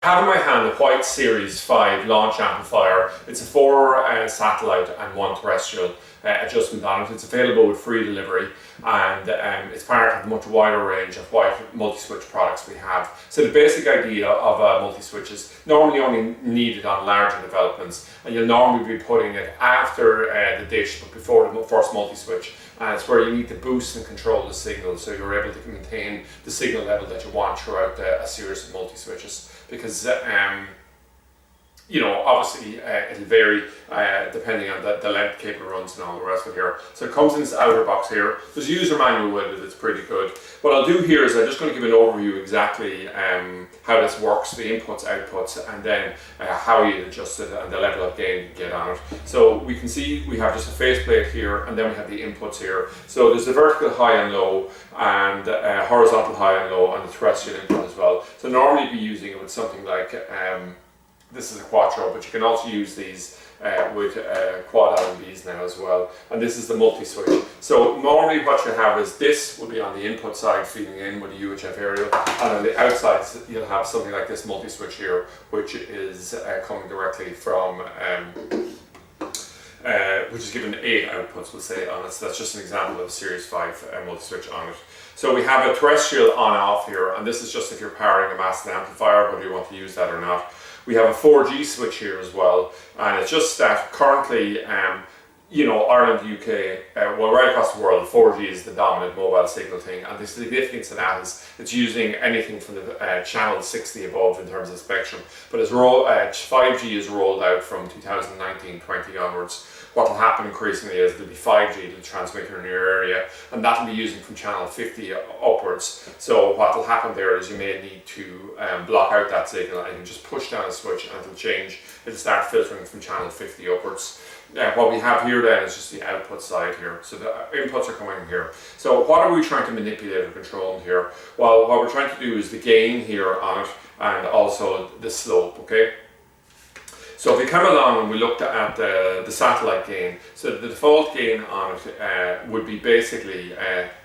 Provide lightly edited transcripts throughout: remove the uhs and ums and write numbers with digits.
I have in my hand the Whyte Series 5 launch amplifier. It's a 4 satellite and 1 terrestrial adjustment on it. It's available with free delivery, and it's part of a much wider range of Whyte multi-switch products we have. So the basic idea of a multi-switch is normally only needed on larger developments, and you'll normally be putting it after the dish but before the first multi-switch. And it's where you need to boost and control the signal so you're able to maintain the signal level that you want throughout a series of multi-switches. Because obviously it'll vary depending on the length cable runs and all the rest of it here. So it comes in this outer box here. There's a user manual with it, it's pretty good. What I'll do here is I'm just going to give an overview exactly how this works, the inputs, outputs, and then how you adjust it and the level of gain you get on it. So we can see we have just a faceplate here, and then we have the inputs here. So there's the vertical high and low, and horizontal high and low, and the terrestrial input as well. So normally you'd be using it with something like this is a Quattro, but you can also use these with quad LNBs now as well. And this is the multi-switch. So normally what you have is this will be on the input side feeding in with a UHF aerial, and on the outside you'll have something like this multi-switch here, which is coming directly from which is given 8 outputs, we'll say, on it. So that's just an example of a Series 5 multi-switch on it. So we have a terrestrial on-off here, and this is just if you're powering a master amplifier, whether you want to use that or not. We have a 4G switch here as well, and it's just that currently, Ireland, UK, well, right across the world, 4G is the dominant mobile signal thing, and the significance of that is it's using anything from the channel 60 above in terms of spectrum. But as 5G is rolled out from 2019-20 onwards, what will happen increasingly is there'll be 5G to transmitter in your area, and that will be using from channel 50 upwards. So what will happen there is you may need to block out that signal, and you can just push down a switch and it'll change. It'll start filtering from channel 50 upwards. What we have here then is just the output side here. So the inputs are coming here. So what are we trying to manipulate or control here? Well, what we're trying to do is the gain here on it, and also the slope, okay? So if we come along and we looked at the satellite gain, so the default gain on it would be basically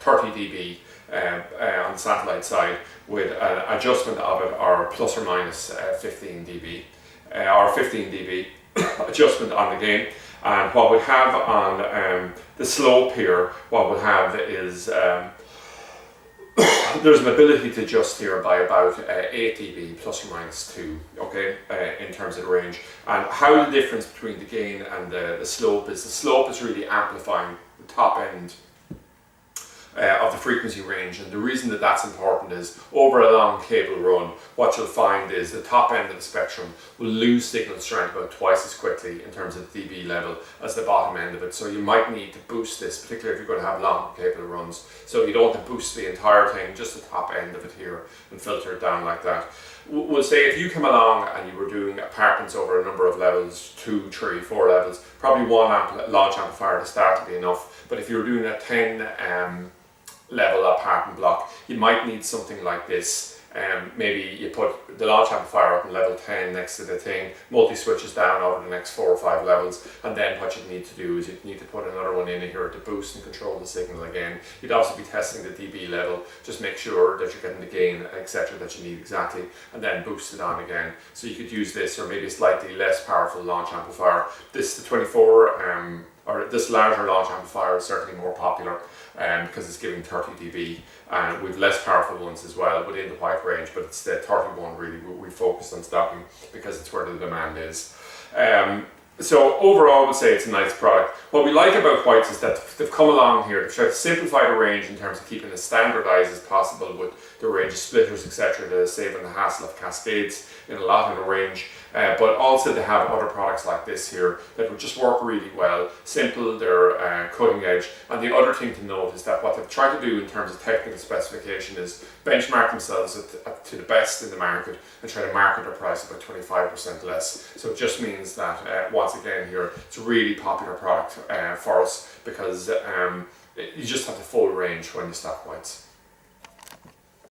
30 dB on the satellite side, with an adjustment of it or plus or minus 15 dB or 15 dB adjustment on the gain. And what we have on the slope here, what we'll have is there's an ability to adjust here by about 8 dB plus or minus 2, okay, in terms of the range. And how the difference between the gain and the slope is really amplifying the top end of the frequency range. And the reason that that's important is over a long cable run, what you'll find is the top end of the spectrum will lose signal strength about twice as quickly in terms of dB level as the bottom end of it. So you might need to boost this, particularly if you're going to have long cable runs. So you don't want to boost the entire thing, just the top end of it here, and filter it down like that. We'll say if you come along and you were doing apartments over a number of levels, 2, 3, 4 levels, probably one launch amplifier to start would be enough. But if you were doing a 10 level apartment block, you might need something like this. Maybe you put the launch amplifier up in level 10 next to the thing, multi-switches down over the next 4 or 5 levels, and then what you need to do is you need to put another one in here to boost and control the signal again. You'd also be testing the dB level, just make sure that you're getting the gain, etc., that you need exactly, and then boost it on again. So you could use this, or maybe a slightly less powerful launch amplifier. This, the 24, or this larger launch amplifier is certainly more popular because it's giving 30 dB, and with less powerful ones as well within the Whyte range, but it's the 31 really we focus on stocking because it's where the demand is. So overall, I would say it's a nice product. What we like about Whyte is that they've come along here to try to simplify the range in terms of keeping it as standardized as possible with the range of splitters, etc., to save on the hassle of cascades in a lot of the range. But also they have other products like this here that would just work really well. Simple, they're cutting edge. And the other thing to note is that what they've tried to do in terms of technical specification is benchmark themselves to the best in the market and try to market their price about 25% less. So it just means that once again here, it's a really popular product for us because you just have the full range when you stock Whytes.